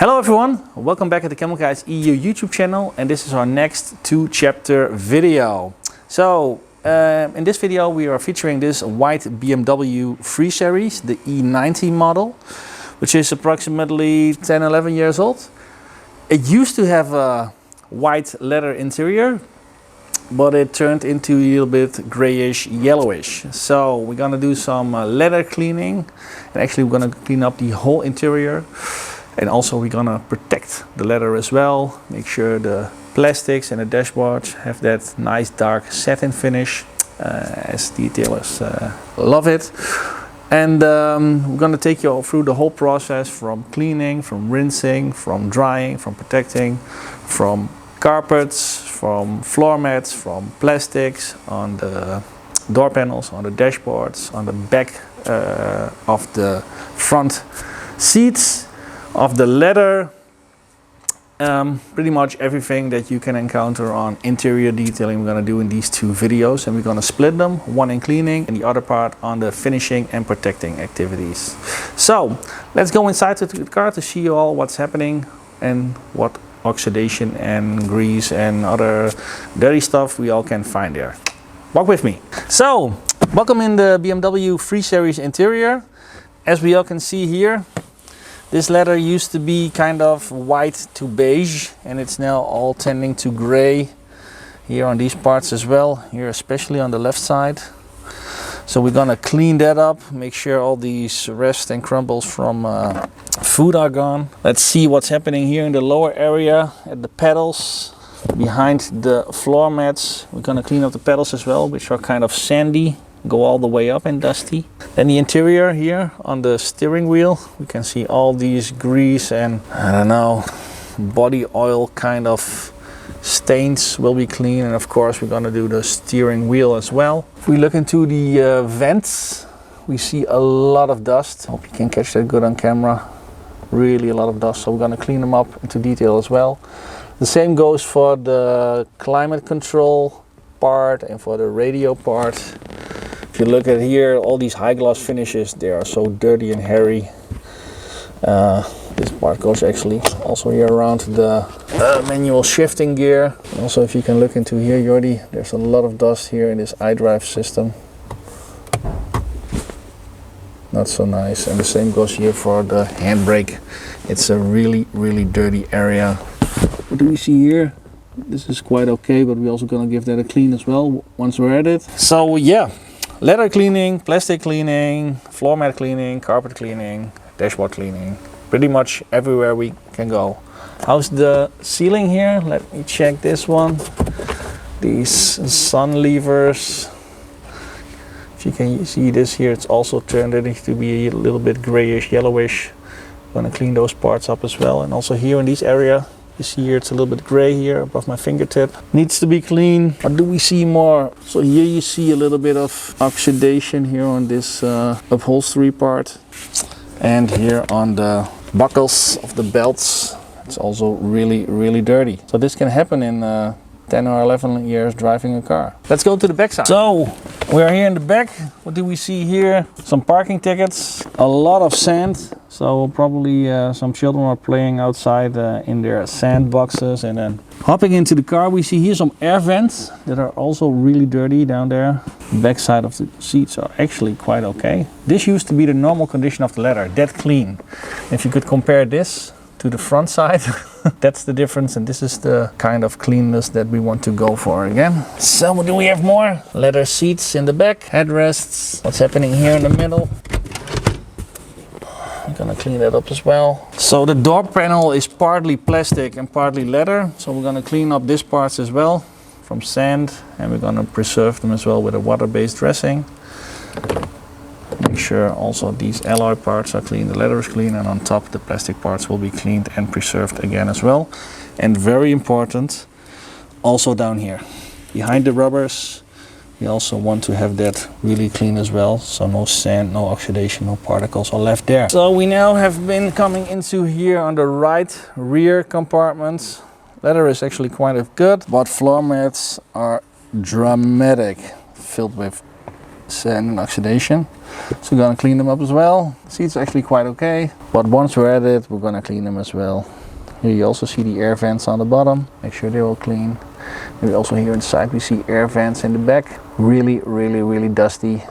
Hello everyone, welcome back at the Chemicalguys.Eu YouTube channel, and this is our next 2-chapter video. So in this video we are featuring this white BMW 3 Series, the E90 model, which is approximately 10-11 years old. It used to have a white leather interior, but it turned into a little bit grayish, yellowish. So we're gonna do some leather cleaning, and actually we're gonna clean up the whole interior. And also we're gonna protect the leather as well. Make sure the plastics and the dashboards have that nice dark satin finish, as detailers love it. And we're gonna take you all through the whole process, from cleaning, from rinsing, from drying, from protecting, from carpets, from floor mats, from plastics, on the door panels, on the dashboards, on the back of the front seats, of the leather, pretty much everything that you can encounter on interior detailing we're going to do in these two videos, and we're going to split them, one in cleaning and the other part on the finishing and protecting activities. So let's go inside to the car to see you all what's happening and what oxidation and grease and other dirty stuff we all can find there. Walk with me. So welcome in the BMW 3 Series interior. As we all can see here, this leather used to be kind of white to beige, and it's now all tending to gray here on these parts as well, here especially on the left side. So we're gonna clean that up, make sure all these rust and crumbles from food are gone. Let's see what's happening here in the lower area at the pedals, behind the floor mats. We're gonna clean up the pedals as well, which are kind of sandy, go all the way up and dusty. Then the interior here on the steering wheel, we can see all these grease and I don't know, body oil kind of stains will be clean. And of course we're gonna do the steering wheel as well. If we look into the vents, we see a lot of dust. Hope you can catch that good on camera. Really a lot of dust, so we're gonna clean them up into detail as well. The same goes for the climate control part and for the radio part. If you look at here, all these high gloss finishes, they are so dirty and hairy. This part goes actually also here around the manual shifting gear. Also, if you can look into here, Jordi, there's a lot of dust here in this iDrive system. Not so nice. And the same goes here for the handbrake. It's a really dirty area. What do we see here? This is quite okay, but we're also gonna give that a clean as well once we're at it. So yeah. Leather cleaning, plastic cleaning, floor mat cleaning, carpet cleaning, dashboard cleaning. Pretty much everywhere we can go. How's the ceiling here? Let me check this one. These sun levers. If you can see this here, it's also turned to be a little bit grayish, yellowish. I'm gonna clean those parts up as well. And also here in this area, you see here it's a little bit gray here above my fingertip. Needs to be clean. What do we see more? So here you see a little bit of oxidation here on this upholstery part. And here on the buckles of the belts. It's also really dirty. So this can happen in 10 or 11 years driving a car. Let's go to the back side. So we are here in the back. What do we see here? Some parking tickets, a lot of sand. So probably some children are playing outside in their sand boxes. And then hopping into the car, we see here some air vents that are also really dirty down there. The back side of the seats are actually quite okay. This used to be the normal condition of the leather, dead clean. If you could compare this to the front side, that's the difference, and this is the kind of cleanness that we want to go for again. So do we have more? Leather seats in the back, headrests. What's happening here in the middle? I'm gonna clean that up as well. So the door panel is partly plastic and partly leather, so we're gonna clean up these parts as well from sand, and we're gonna preserve them as well with a water-based dressing. Make sure also these alloy parts are clean, the leather is clean, and on top the plastic parts will be cleaned and preserved again as well. And very important, also down here, behind the rubbers, we also want to have that really clean as well. So no sand, no oxidation, no particles are left there. So we now have been coming into here on the right rear compartment. Leather is actually quite good, but floor mats are dramatic, filled with sand and oxidation. So we're gonna clean them up as well. The seat's actually quite okay, but once we're at it, we're gonna clean them as well. Here you also see the air vents on the bottom. Make sure they're all clean. And also here inside we see air vents in the back. Really dusty.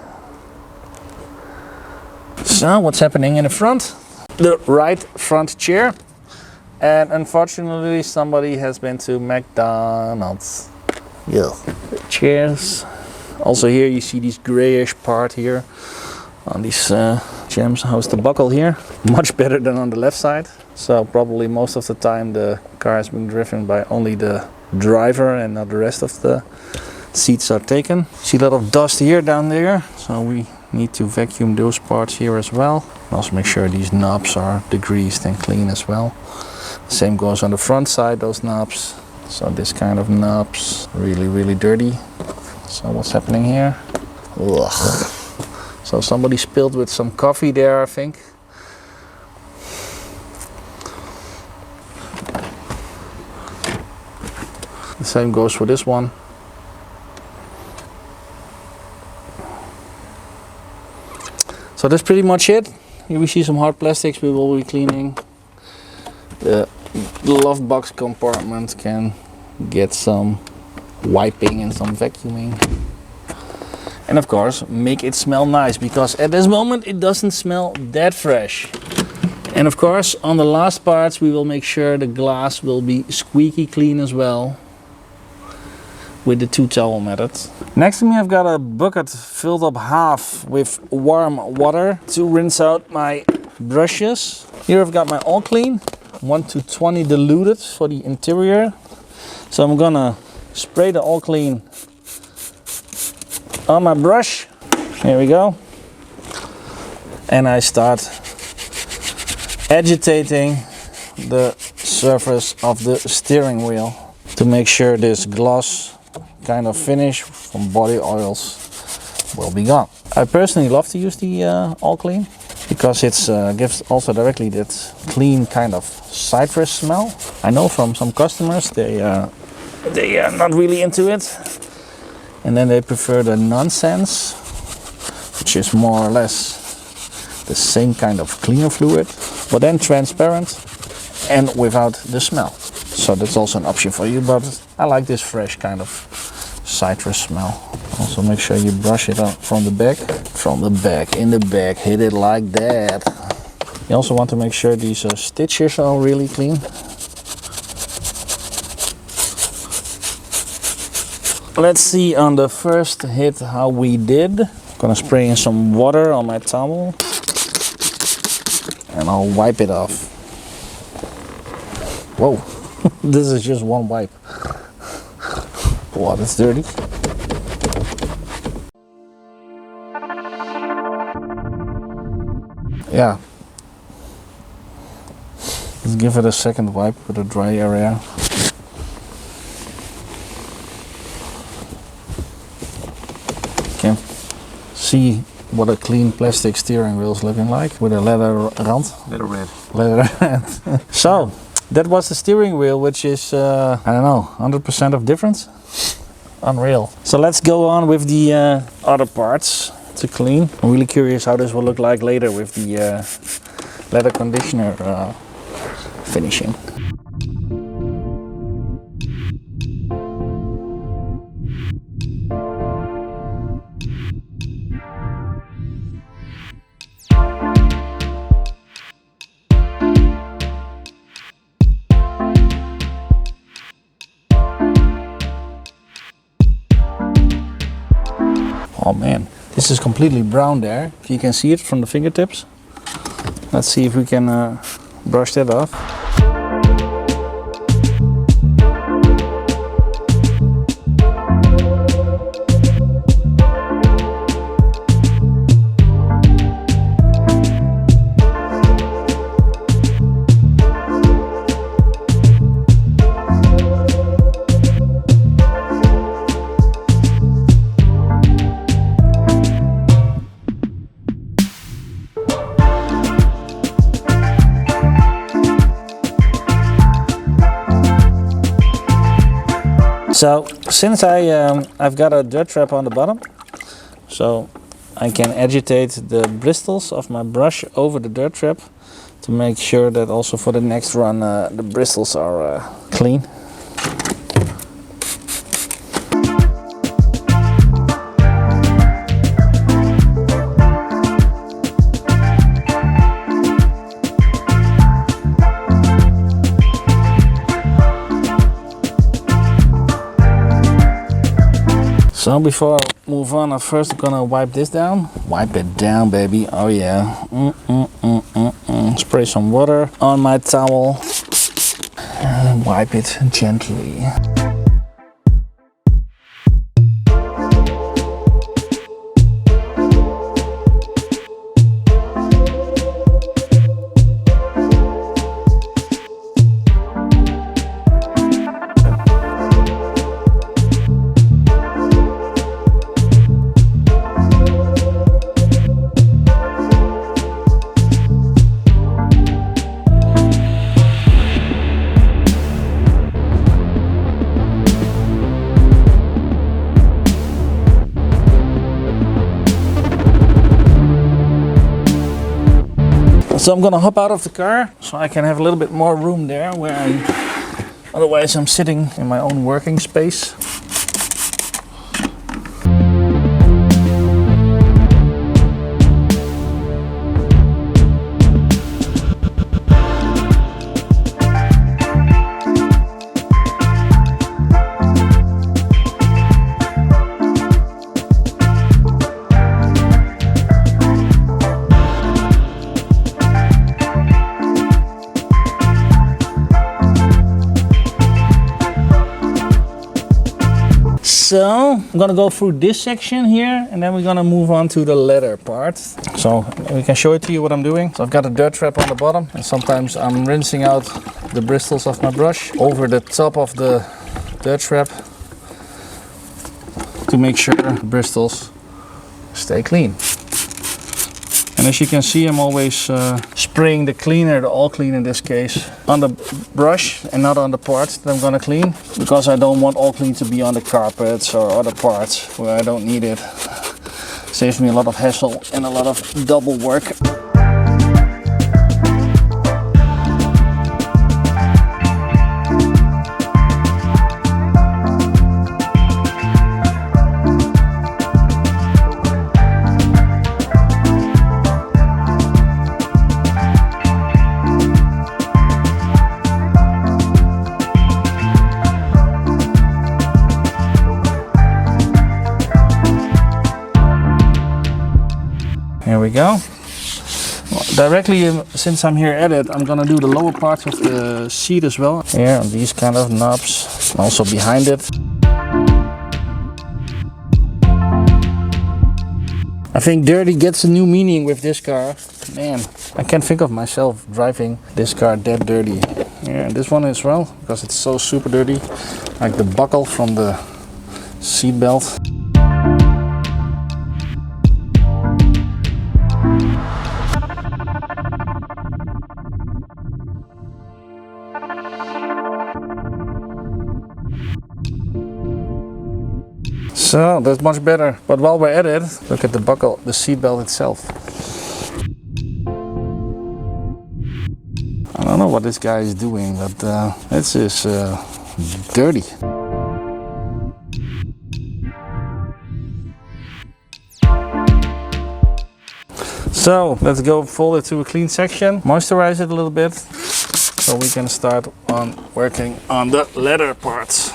So what's happening in the front? The right front chair. And unfortunately somebody has been to McDonald's. Yeah. Chairs. Also here you see this grayish part here on these gems. How's the buckle here? Much better than on the left side. So probably most of the time the car has been driven by only the driver and not the rest of the seats are taken. See a lot of dust here down there. So we need to vacuum those parts here as well. Also make sure these knobs are degreased and clean as well. Same goes on the front side, those knobs. So this kind of knobs, really dirty. So what's happening here? Ugh. So somebody spilled with some coffee there, I think. The same goes for this one. So that's pretty much it. Here we see some hard plastics we will be cleaning. The glove box compartment can get some wiping and some vacuuming. And of course make it smell nice, because at this moment it doesn't smell that fresh. And of course on the last parts we will make sure the glass will be squeaky clean as well with the 2-towel method. Next to me I've got a bucket filled up half with warm water to rinse out my brushes. Here I've got my all clean, 1 to 20 diluted for the interior. So I'm gonna spray the all clean on my brush. Here we go. And I start agitating the surface of the steering wheel to make sure this gloss kind of finish from body oils will be gone. I personally love to use the all clean because it gives also directly that clean kind of citrus smell. I know from some customers they are not really into it, and then they prefer the nonsense, which is more or less the same kind of cleaner fluid, but then transparent and without the smell. So that's also an option for you, but I like this fresh kind of citrus smell. Also make sure you brush it out from the back, in the back, hit it like that. You also want to make sure these stitches are really clean. Let's see on the first hit how we did. I'm gonna spray in some water on my towel and I'll wipe it off. Whoa, this is just one wipe. Wow, that's dirty. Yeah. Let's give it a second wipe with a dry area. Can see what a clean plastic steering wheel is looking like with a leather rand. Leather red. So that was the steering wheel, which is I don't know, 100% of difference. Unreal. So let's go on with the other parts to clean. I'm really curious how this will look like later with the leather conditioner finishing. Oh man, this is completely brown there. If you can see it from the fingertips. Let's see if we can brush that off. So since I've got a dirt trap on the bottom, so I can agitate the bristles of my brush over the dirt trap to make sure that also for the next run the bristles are clean. So before I move on, I'm first gonna wipe this down. Wipe it down, baby. Oh yeah. Spray some water on my towel and wipe it gently. So I'm gonna hop out of the car so I can have a little bit more room there where otherwise I'm sitting in my own working space. So I'm gonna go through this section here and then we're gonna move on to the leather part. So we can show it to you what I'm doing. So I've got a dirt trap on the bottom and sometimes I'm rinsing out the bristles of my brush over the top of the dirt trap to make sure the bristles stay clean. And as you can see, I'm always spraying the cleaner, the all clean in this case, on the brush and not on the parts that I'm gonna clean, because I don't want all clean to be on the carpets or other parts where I don't need it. Saves me a lot of hassle and a lot of double work. Here we go. Well, directly, since I'm here at it, I'm gonna do the lower parts of the seat as well. Here on these kind of knobs, and also behind it. I think dirty gets a new meaning with this car. Man, I can't think of myself driving this car that dirty. Yeah, this one as well, because it's so super dirty. Like the buckle from the seat belt. So that's much better. But while we're at it, look at the buckle, the seat belt itself. I don't know what this guy is doing, but this is dirty. So let's go fold it to a clean section, moisturize it a little bit, so we can start on working on the leather parts.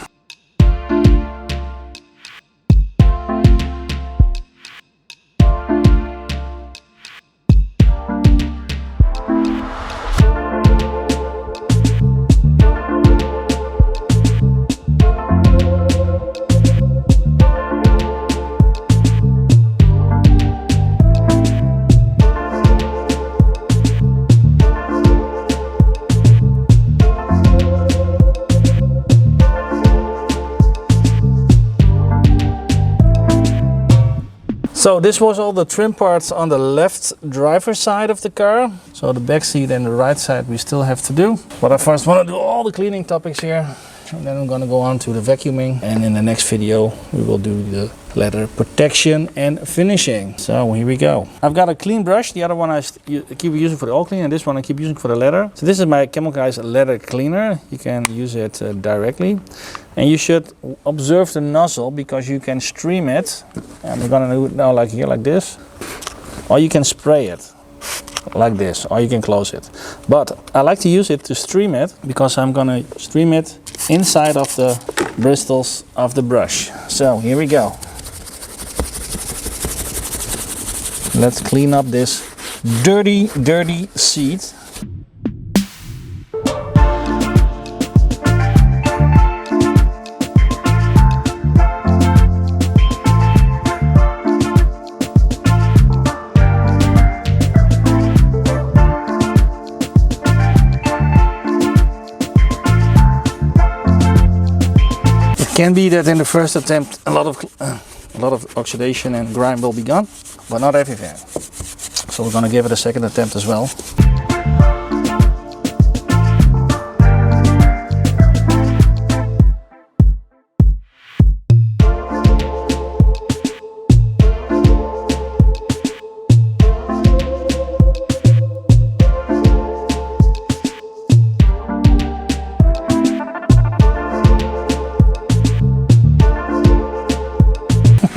So this was all the trim parts on the left driver's side of the car. So the back seat and the right side we still have to do. But I first want to do all the cleaning topics here. and then I'm gonna go on to the vacuuming, and in the next video we will do the leather protection and finishing. So here we go. I've got a clean brush. The other one I keep using for the all clean, and this one I keep using for the leather. So this is my Chemicalguys leather cleaner. You can use it directly, and you should observe the nozzle because you can stream it. And we're gonna do it now like here, like this, or you can spray it like this, or you can close it. But I like to use it to stream it because I'm gonna stream it inside of the bristles of the brush. So here we go. Let's clean up this dirty seat. It can be that in the first attempt a lot of oxidation and grime will be gone, but not everything. So we're gonna give it a second attempt as well.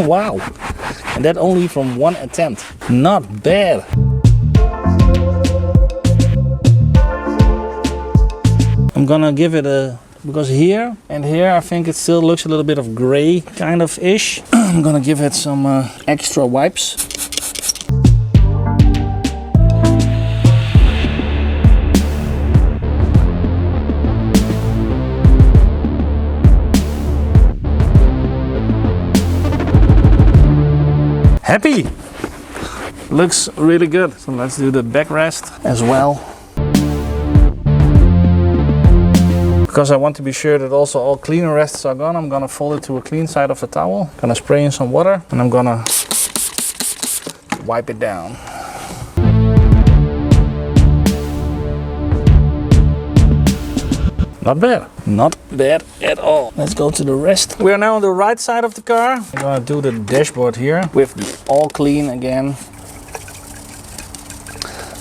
Wow, and that only from one attempt. Not bad. I'm gonna give it a, because here and here I think it still looks a little bit of gray kind of ish. I'm gonna give it some extra wipes. Happy! Looks really good. So let's do the backrest as well. Because I want to be sure that also all cleaner rests are gone, I'm gonna fold it to a clean side of the towel. Gonna spray in some water and I'm gonna wipe it down. Not bad. Not bad at all. Let's go to the rest. We are now on the right side of the car. I'm gonna do the dashboard here with the all clean again,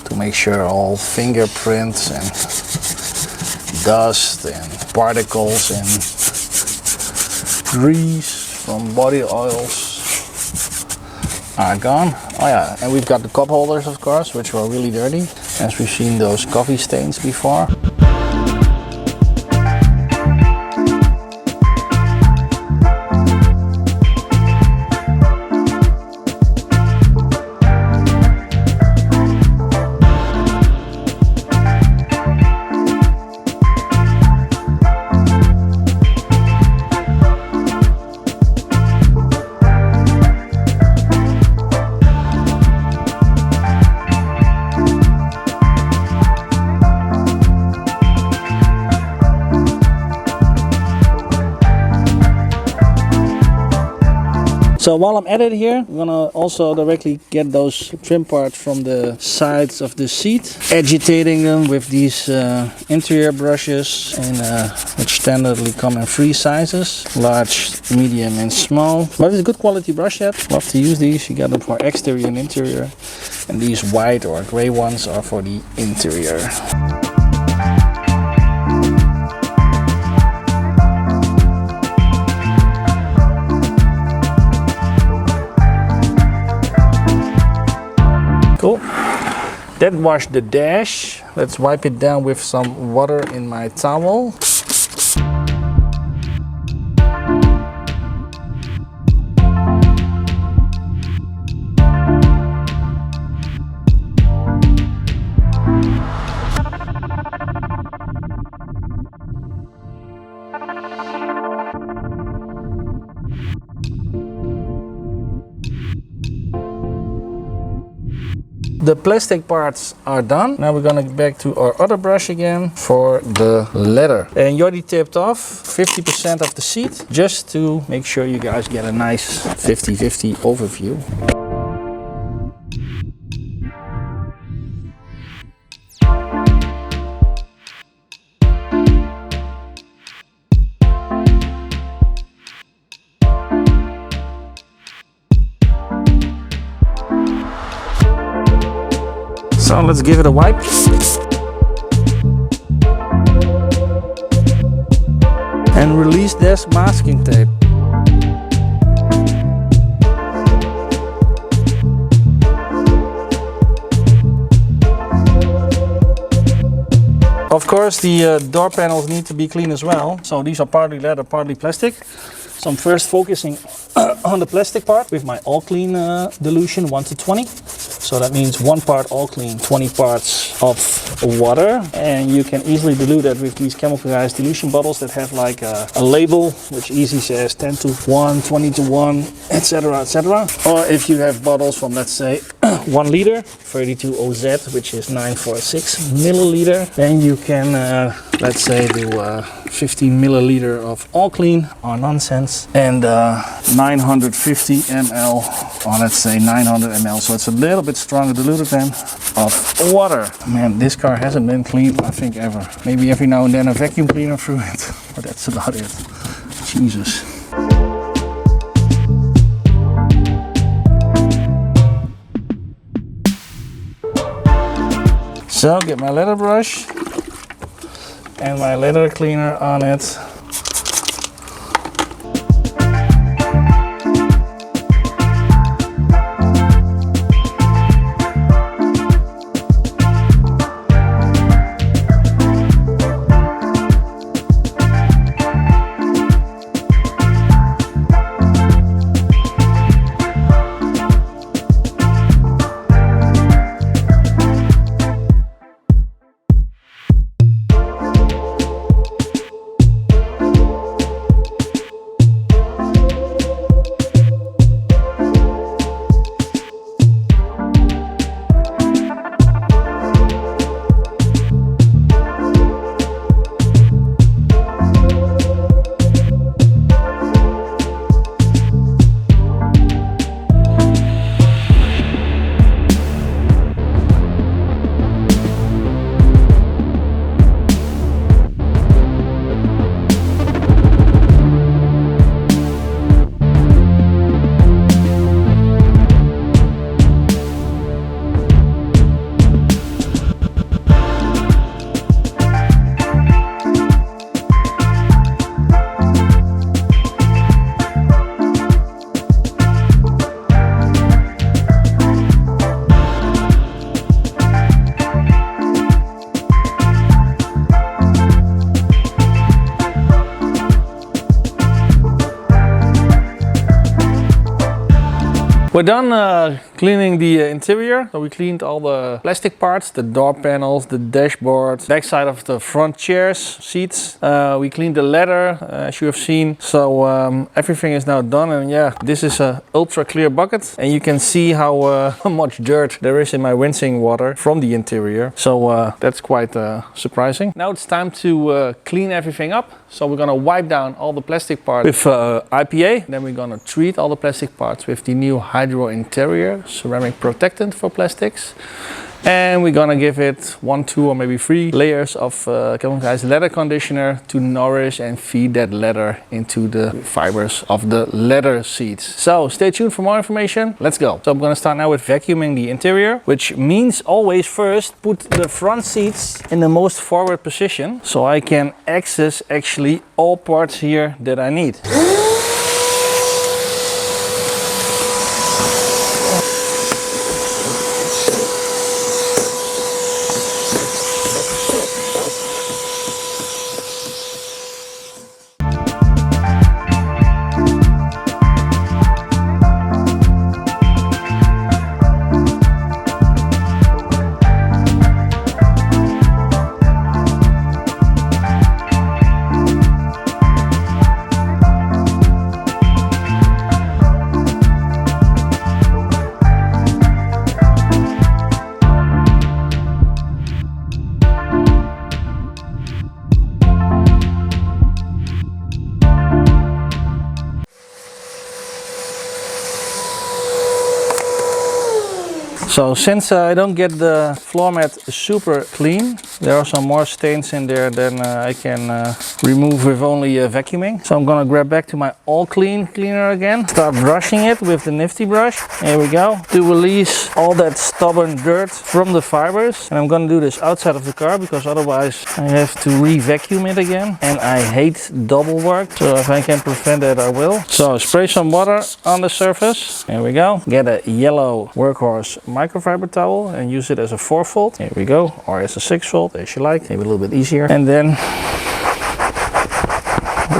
to make sure all fingerprints and dust and particles and grease from body oils are gone. Oh yeah, and we've got the cup holders of course, which were really dirty, as we've seen those coffee stains before. So while I'm at it here, I'm gonna also directly get those trim parts from the sides of the seat, agitating them with these interior brushes, which standardly come in 3 sizes, large, medium and small. But it's a good quality brush set. Love to use these. You got them for exterior and interior, and these white or gray ones are for the interior. Cool. That washed the dash. Let's wipe it down with some water in my towel. The plastic parts are done. Now we're gonna get back to our other brush again for the leather. And you already tipped off 50% of the seat, just to make sure you guys get a nice 50-50 overview. So let's give it a wipe. And release this masking tape. Of course, the door panels need to be clean as well. So these are partly leather, partly plastic. So I'm first focusing on the plastic part with my all clean dilution 1 to 20. So that means 1 part all clean, 20 parts of water. And you can easily dilute that with these Chemicalguys dilution bottles that have like a label which easily says 10 to 1, 20 to 1, etc, etc. Or if you have bottles from, let's say, 1 liter, 32 OZ, which is 946 milliliter, then you can, let's say, do 15 milliliter of all clean or nonsense and 950 ml, or let's say 900 ml. So it's a little bit stronger diluted than of water. Man, this car hasn't been cleaned, I think, ever. Maybe every now and then a vacuum cleaner through it, but that's about it. Jesus. So get my leather brush and my leather cleaner on it. We're done cleaning the interior. So we cleaned all the plastic parts, the door panels, the dashboard, backside of the front chairs, seats. We cleaned the leather, as you have seen. So everything is now done, and yeah, this is a ultra clear bucket, and you can see how much dirt there is in my rinsing water from the interior. So that's quite surprising. Now it's time to clean everything up. So we're gonna wipe down all the plastic parts with IPA. Then we're gonna treat all the plastic parts with the new Hydro Interior ceramic protectant for plastics. And we're gonna give it 1, 2, or maybe 3 layers of Chemicalguys leather conditioner to nourish and feed that leather into the fibers of the leather seats. So stay tuned for more information. Let's go. So I'm gonna start now with vacuuming the interior, which means always first put the front seats in the most forward position so I can access actually all parts here that I need. So since I don't get the floor mat super clean, there are some more stains in there than I can remove with only vacuuming. So I'm gonna grab back to my all clean cleaner again, start brushing it with the nifty brush. Here we go, to release all that stubborn dirt from the fibers. And I'm gonna do this outside of the car because otherwise I have to re-vacuum it again, and I hate double work, so if I can prevent that I will. So spray some water on the surface. Here we go. Get a Yellow Workhorse Microfiber Towel and use it as a 4-fold. Here we go, or as a 6-fold, as you like, maybe a little bit easier. And then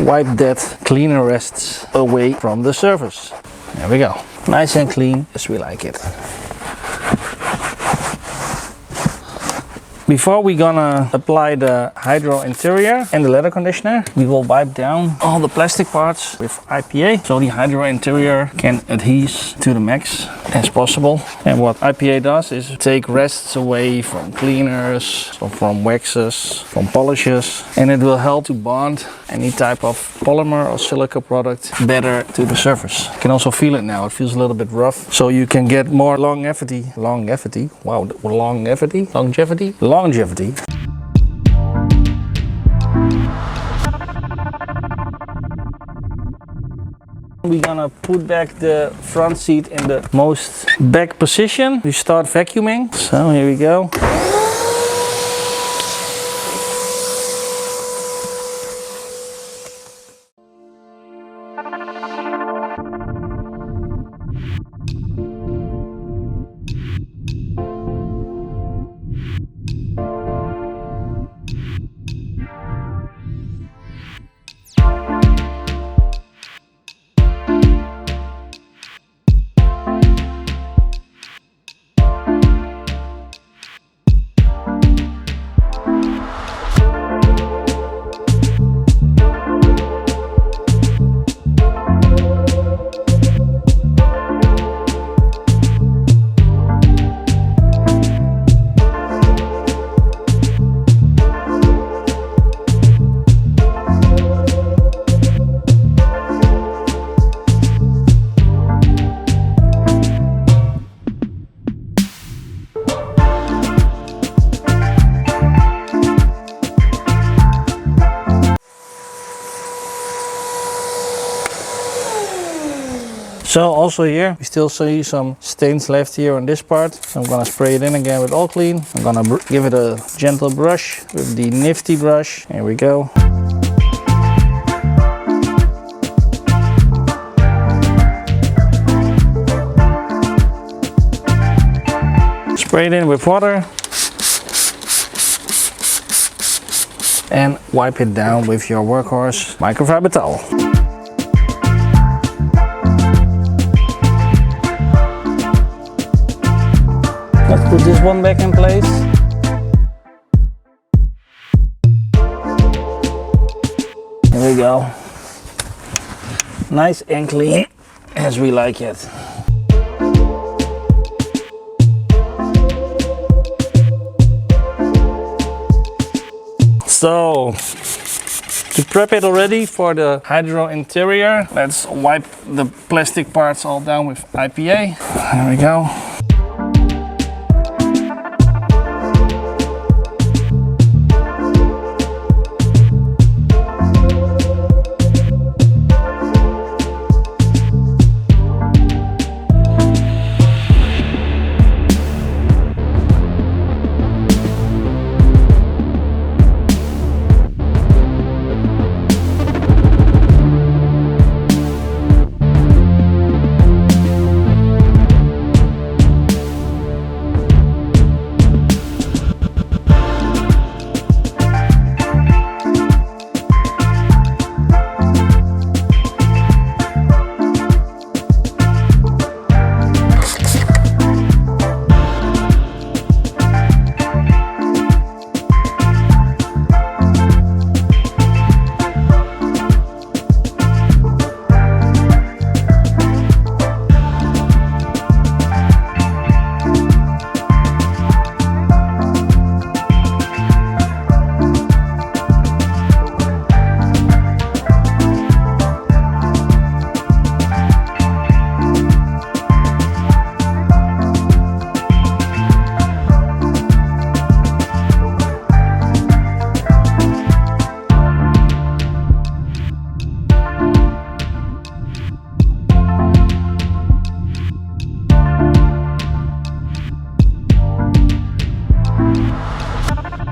wipe that cleaner rests away from the surface. There we go. Nice and clean as we like it. Before we're gonna apply the hydro interior and the leather conditioner, we will wipe down all the plastic parts with IPA, so the hydro interior can adhere to the max as possible. And what IPA does is take rests away from cleaners, so from waxes, from polishes, and it will help to bond any type of polymer or silica product better to the surface. You can also feel it now, it feels a little bit rough, so you can get more longevity. Wow, longevity. We're gonna put back the front seat in the most back position. We start vacuuming. So here we go. So also here, we still see some stains left here on this part. I'm gonna spray it in again with all clean. I'm gonna give it a gentle brush with the nifty brush. Here we go. Spray it in with water. And wipe it down with your Workhorse Microfiber Towel. Let's put this one back in place. Here we go. Nice and clean as we like it. So, to prep it already for the hydro interior, let's wipe the plastic parts all down with IPA. There we go.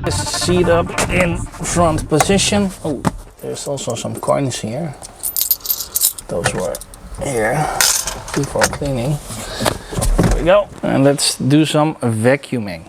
This seat up in front position. Oh, there's also some coins here. Those were here before cleaning. There we go. And let's do some vacuuming.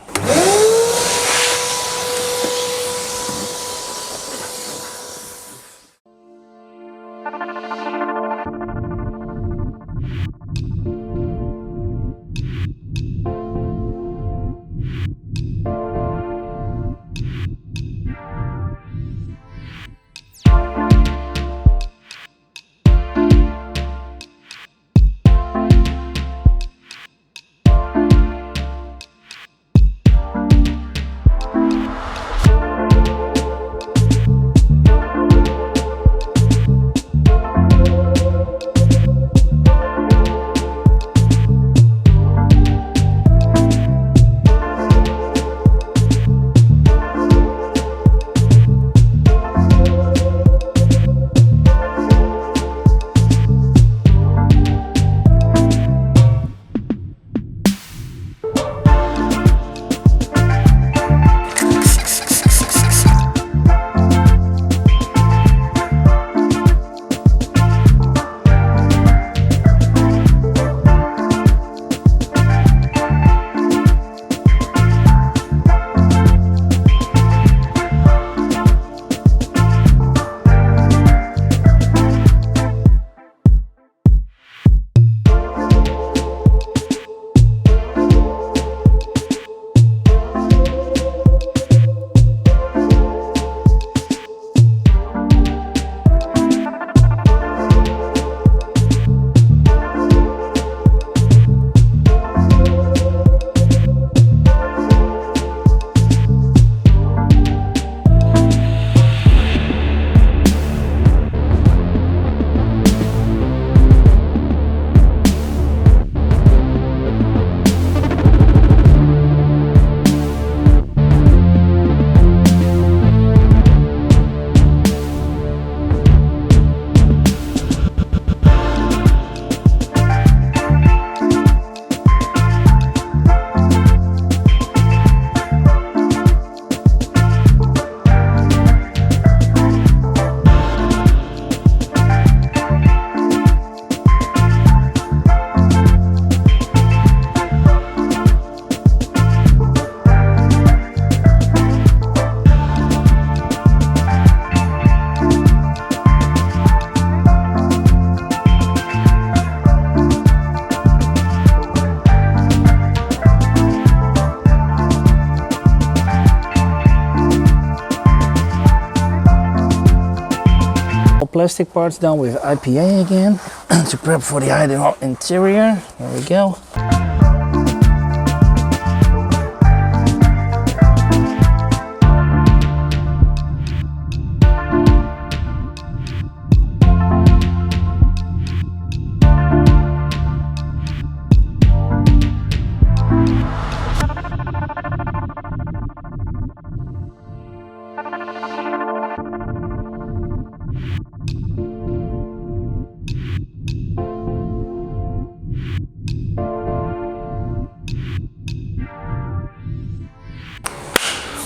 Plastic parts done with IPA again to prep for the ideal interior. There we go.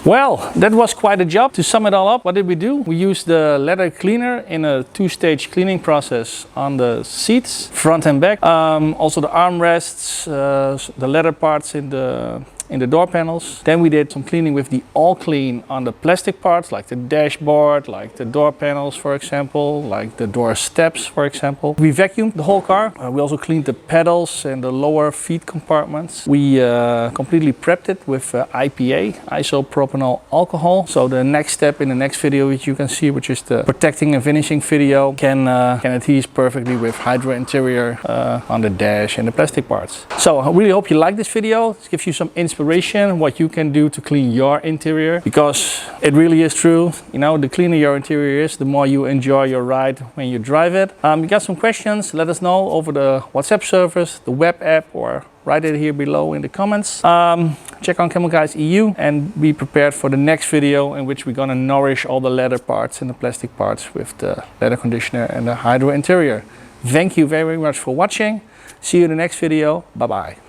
Well, that was quite a job. To sum it all up, what did we do? We used the leather cleaner in a two-stage cleaning process on the seats, front and back. Also the armrests, the leather parts in the door panels. Then we did some cleaning with the all clean on the plastic parts, like the dashboard, like the door panels, for example, like the door steps, for example. We vacuumed the whole car. We also cleaned the pedals and the lower feet compartments. We completely prepped it with IPA, isopropanol alcohol. So the next step in the next video, which you can see, which is the protecting and finishing video, can adhere perfectly with Hydro Interior on the dash and the plastic parts. So I really hope you like this video. It gives you some inspiration what you can do to clean your interior, because it really is true. You know, the cleaner your interior is, the more you enjoy your ride when you drive it. You got some questions, let us know over the WhatsApp service, the web app, or write it here below in the comments. Check on Chemicalguys.Eu and be prepared for the next video, in which we're gonna nourish all the leather parts and the plastic parts with the leather conditioner and the Hydro Interior. Thank you very much for watching. See you in the next video. Bye bye.